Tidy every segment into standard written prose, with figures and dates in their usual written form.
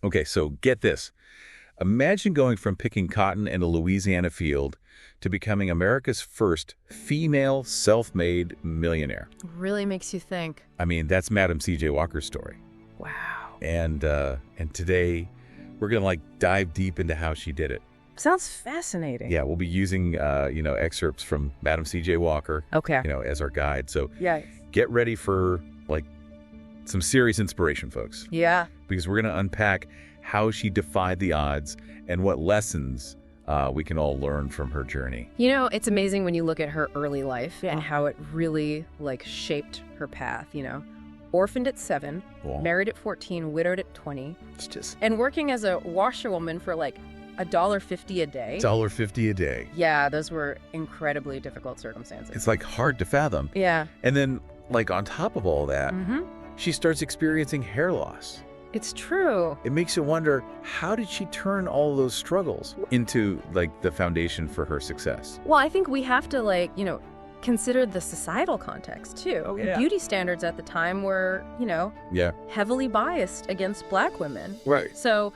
Okay, so get this. Imagine going from picking cotton in a Louisiana field to becoming America's first female self-made millionaire. Really makes you think. I mean, that's Madam C.J. Walker's story. Wow. And today we're going to dive deep into how she did it. Sounds fascinating. Yeah, we'll be using excerpts from Madam C.J. Walker, Okay. as our guide. So Yeah. get ready for some serious inspiration, folks, Yeah. because we're going to unpack how she defied the odds and what lessons we can all learn from her journey. You know, it's amazing when you look at her early life and how it really shaped her path, Orphaned at 7, Well, married at 14, widowed at 20, it's just and working as a washerwoman for $1.50 a day. $1.50 a day. Yeah, those were incredibly difficult circumstances. It's hard to fathom. Yeah. And then on top of all that, Mm-hmm. she starts experiencing hair loss. It's true. It makes you wonder, how did she turn all those struggles into the foundation for her success? Well, I think we have to consider the societal context too. Oh, yeah. Beauty standards at the time were, Yeah. heavily biased against Black women. Right. So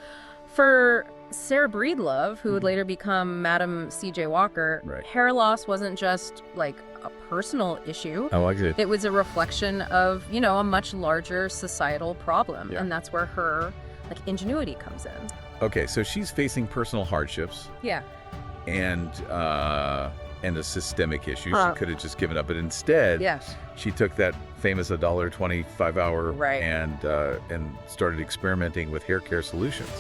for Sarah Breedlove, who would Mhm. later become Madam C.J. Walker, Right. hair loss wasn't just a personal issue. I like it. It was a reflection of, a much larger societal problem. Yeah. And that's where her ingenuity comes in. Okay, so she's facing personal hardships Yeah. and a systemic issue. Huh. She could have just given up, but instead, Yes. she took that famous $1.25 hour Right. and started experimenting with hair care solutions.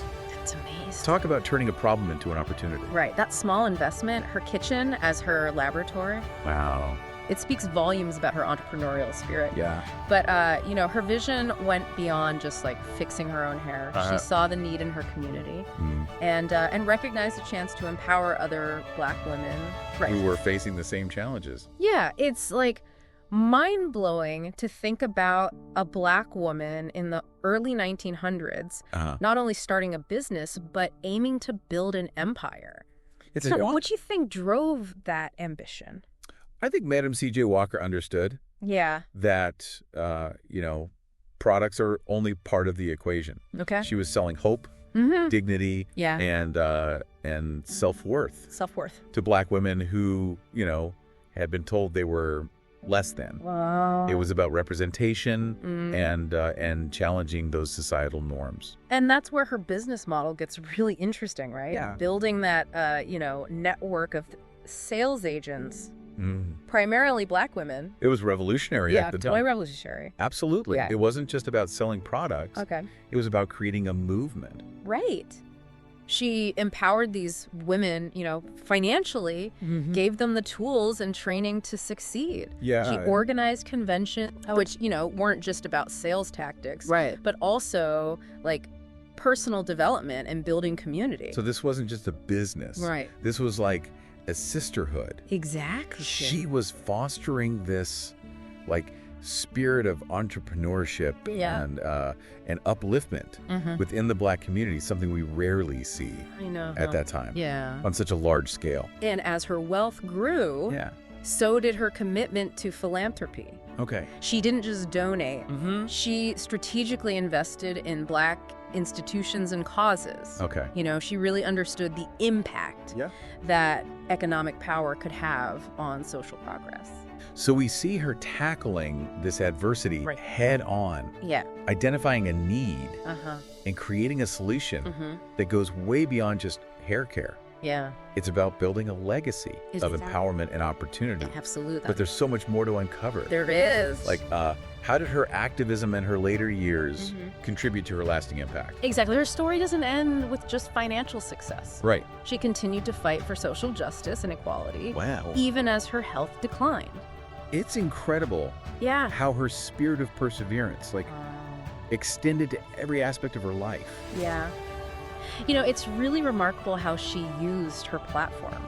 It's amazing. Talk about turning a problem into an opportunity. Right. That small investment, her kitchen as her laboratory, Wow. it speaks volumes about her entrepreneurial spirit. Yeah. But, her vision went beyond just fixing her own hair. Uh-huh. She saw the need in her community and recognized a chance to empower other Black women. Right. Who were facing the same challenges. Yeah. It's mind-blowing to think about a Black woman in the early 1900s Uh-huh. not only starting a business, but aiming to build an empire. It's So what do you think drove that ambition? I think Madam C.J. Walker understood Yeah. that, products are only part of the equation. Okay. She was selling hope, Mm-hmm. dignity, Yeah. and self-worth Self-worth. to Black women who, had been told they were less than. Wow. It was about representation Mm. and challenging those societal norms. And that's where her business model gets really interesting, right? Yeah. Building that, network of sales agents, Mm. primarily Black women. It was revolutionary at the totally time. revolutionary. Absolutely. Yeah. It wasn't just about selling products. Okay. It was about creating a movement. Right. She empowered these women, financially, gave them the tools and training to succeed. Yeah. She organized conventions, which, weren't just about sales tactics, Right. but also personal development and building community. So this wasn't just a business. Right. This was a sisterhood. Exactly. She was fostering this spirit of entrepreneurship Yeah. and upliftment Mhm. within the Black community, something we rarely see I know. at that time Yeah. on such a large scale. And as her wealth grew, Yeah. so did her commitment to philanthropy. Okay. She didn't just donate. Mm-hmm. She strategically invested in Black institutions and causes. Okay. She really understood the impact Yeah. that economic power could have on social progress. So we see her tackling this adversity Right. head on, Yeah. identifying a need Uh-huh. and creating a solution Mm-hmm. that goes way beyond just hair care. Yeah. It's about building a legacy of Exactly. empowerment and opportunity. Absolutely. But there's so much more to uncover. There is. How did her activism in her later years Mhm. contribute to her lasting impact? Exactly. Her story doesn't end with just financial success. Right. She continued to fight for social justice and equality, Wow. even as her health declined. It's incredible Yeah. how her spirit of perseverance, extended to every aspect of her life. Yeah. It's really remarkable how she used her platform,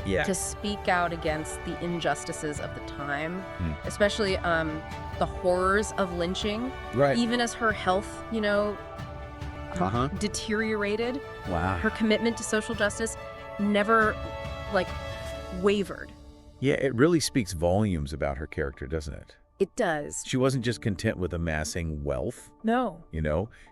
Yeah. to speak out against the injustices of the time, Hmm. especially the horrors of lynching, Right. even as her health, Uh-huh. deteriorated. Wow. Her commitment to social justice never, wavered. Yeah, it really speaks volumes about her character, doesn't it? It does. She wasn't just content with amassing wealth. No.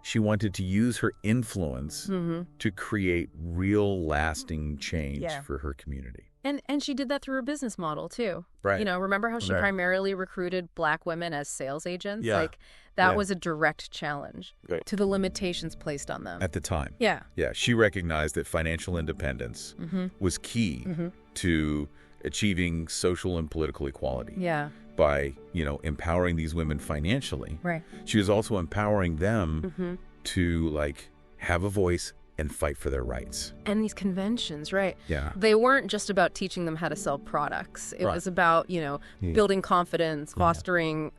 She wanted to use her influence to create real lasting change for her community. And she did that through her business model, too. Right. Remember how she primarily recruited Black women as sales agents? Yeah. That was a direct challenge to the limitations placed on them. At the time. Yeah. Yeah, she recognized that financial independence was key to achieving social and political equality. Yeah. By, empowering these women financially. Right. She was also empowering them to, have a voice and fight for their rights. And these conventions, right? Yeah. They weren't just about teaching them how to sell products. It was about, building confidence, fostering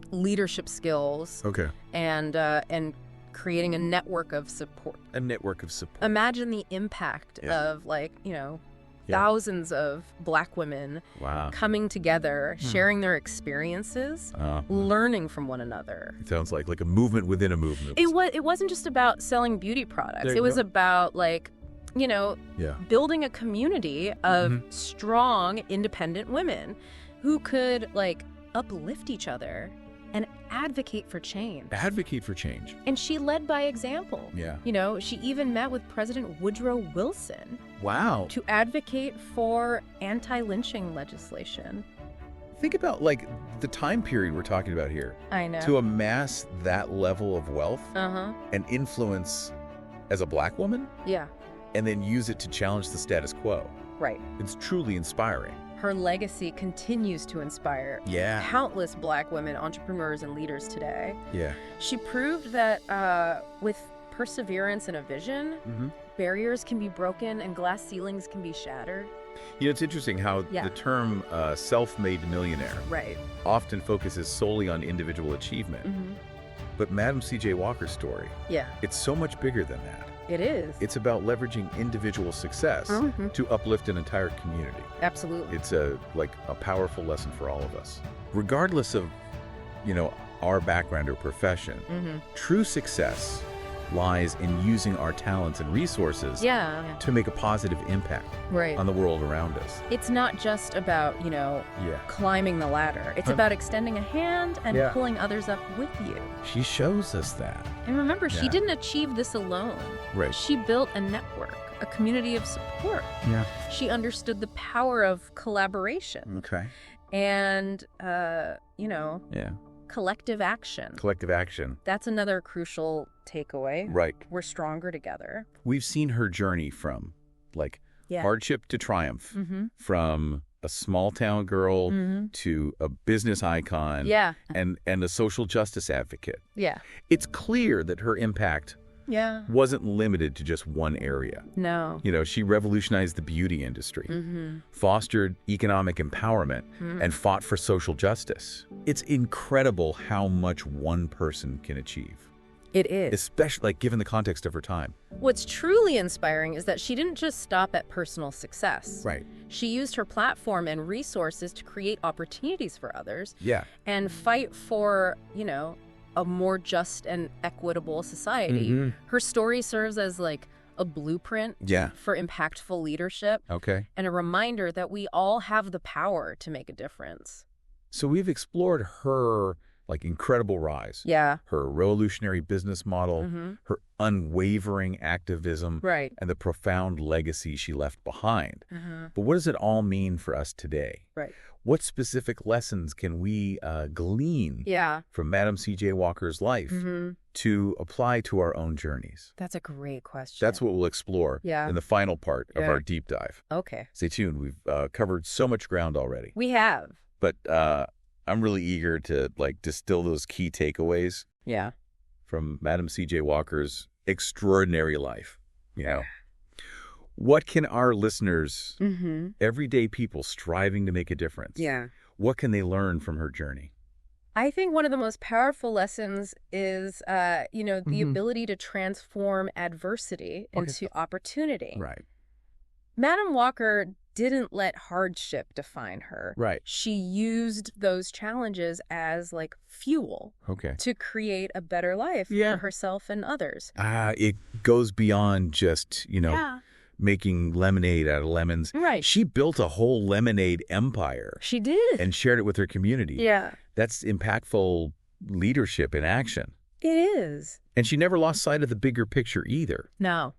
leadership skills. Okay. And creating a network of support. A network of support. Imagine the impact of, thousands of Black women coming together, sharing their experiences, learning from one another. It sounds like a movement within a movement. It wasn't just about selling beauty products. It was about building a community of strong, independent women who could uplift each other and advocate for change. Advocate for change. And she led by example. Yeah. She even met with President Woodrow Wilson. Wow. To advocate for anti-lynching legislation. Think about, the time period we're talking about here. I know. To amass that level of wealth and influence as a Black woman. Yeah. And then use it to challenge the status quo. Right. It's truly inspiring. Her legacy continues to inspire countless Black women entrepreneurs and leaders today. Yeah. She proved that with perseverance and a vision, barriers can be broken and glass ceilings can be shattered. It's interesting how the term self-made millionaire often focuses solely on individual achievement. But Madam C.J. Walker's story, it's so much bigger than that. It is. It's about leveraging individual success to uplift an entire community. Absolutely. It's a powerful lesson for all of us. Regardless of, our background or profession, true success lies in using our talents and resources to make a positive impact on the world around us. It's not just about, climbing the ladder. It's about extending a hand and pulling others up with you. She shows us that. And remember, she didn't achieve this alone. Right. She built a network, a community of support. Yeah. She understood the power of collaboration. Okay. And, collective action. Collective action. That's another crucial takeaway. Right. We're stronger together. We've seen her journey from hardship to triumph, from a small town girl to a business icon and a social justice advocate. Yeah. It's clear that her impact wasn't limited to just one area. No. She revolutionized the beauty industry, fostered economic empowerment, and fought for social justice. It's incredible how much one person can achieve. It is. Especially given the context of her time. What's truly inspiring is that she didn't just stop at personal success. Right. She used her platform and resources to create opportunities for others. Yeah. And fight for, a more just and equitable society. Her story serves as a blueprint for impactful leadership. Okay. And a reminder that we all have the power to make a difference. So we've explored her incredible rise. Yeah. Her revolutionary business model, her unwavering activism, and the profound legacy she left behind. But what does it all mean for us today? Right. What specific lessons can we glean from Madam C.J. Walker's life to apply to our own journeys? That's a great question. That's what we'll explore in the final part of our deep dive. Okay. Stay tuned. We've covered so much ground already. We have. But I'm really eager to distill those key takeaways from Madam C.J. Walker's extraordinary life. What can our listeners, everyday people striving to make a difference, what can they learn from her journey? I think one of the most powerful lessons is, the ability to transform adversity into opportunity. Right. Madam Walker didn't let hardship define her. Right. She used those challenges as fuel to create a better life for herself and others. It goes beyond just, making lemonade out of lemons. Right. She built a whole lemonade empire. She did. And shared it with her community. Yeah. That's impactful leadership in action. It is. And she never lost sight of the bigger picture either. No.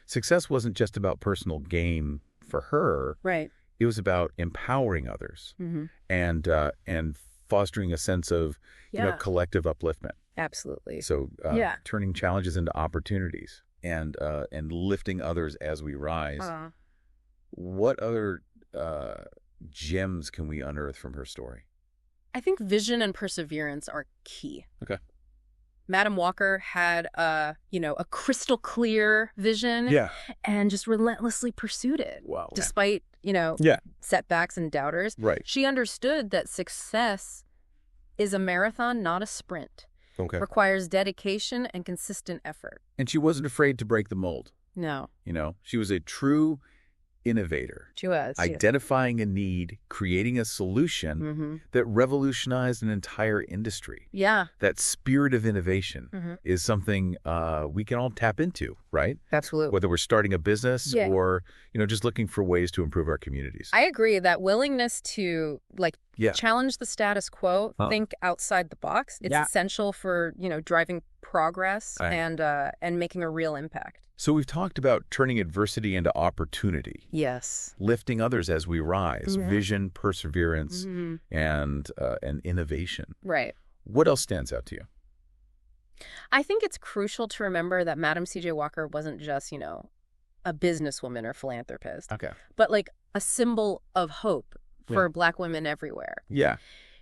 Success wasn't just about personal gain for her. Right. It was about empowering others and fostering a sense of collective upliftment. Absolutely. So turning challenges into opportunities and lifting others as we rise. What other gems can we unearth from her story? I think vision and perseverance are key. Okay. Madam Walker had a crystal clear vision and just relentlessly pursued it. Wow. Despite, setbacks and doubters. Right. She understood that success is a marathon, not a sprint. Okay. Requires dedication and consistent effort. And she wasn't afraid to break the mold. No. She was a true innovator. She was. Identifying a need, creating a solution that revolutionized an entire industry. Yeah. That spirit of innovation is something we can all tap into, right? Absolutely. Whether we're starting a business or, just looking for ways to improve our communities. I agree. That willingness to challenge the status quo, think outside the box. It's essential for, driving progress and making a real impact. So we've talked about turning adversity into opportunity. Yes. Lifting others as we rise, vision, perseverance, and innovation. Right. What else stands out to you? I think it's crucial to remember that Madam C.J. Walker wasn't just, a businesswoman or philanthropist. Okay. But a symbol of hope for Black women everywhere. Yeah.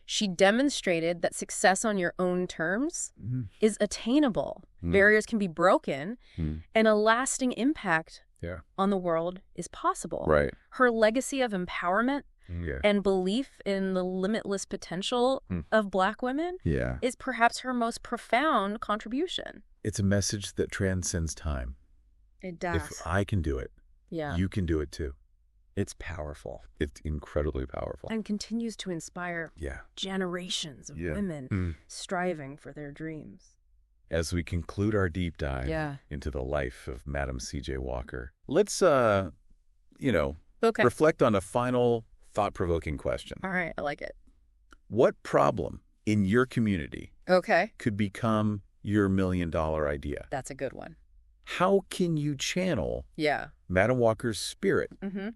She demonstrated that success on your own terms is attainable. Barriers can be broken, and a lasting impact on the world is possible. Right. Her legacy of empowerment and belief in the limitless potential of Black women is perhaps her most profound contribution. It's a message that transcends time. It does. If I can do it, you can do it too. It's powerful. It's incredibly powerful. And continues to inspire generations of women striving for their dreams. As we conclude our deep dive into the life of Madam C.J. Walker, let's, reflect on a final thought-provoking question. All right, I like it. What problem in your community could become your $1 million idea? That's a good one. How can you channel Madam Walker's spirit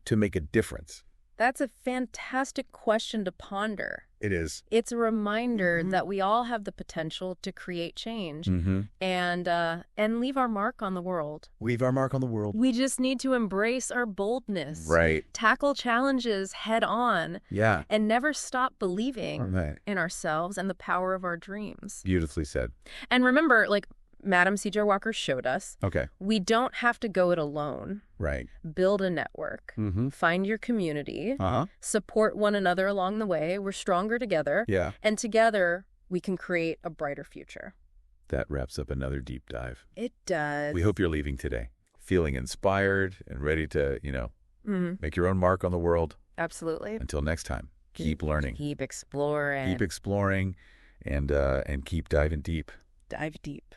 to make a difference? That's a fantastic question to ponder. It is. It's a reminder that we all have the potential to create change and leave our mark on the world. Leave our mark on the world. We just need to embrace our boldness. Right. Tackle challenges head on. Yeah. And never stop believing in ourselves and the power of our dreams. Beautifully said. And remember, Madam C.J. Walker showed us, we don't have to go it alone. Right. Build a network. Find your community. Support one another along the way. We're stronger together. Yeah. And together, we can create a brighter future. That wraps up another deep dive. It does. We hope you're leaving today feeling inspired and ready to, make your own mark on the world. Absolutely. Until next time, keep learning. Keep exploring. Keep exploring and keep diving deep. Dive deep.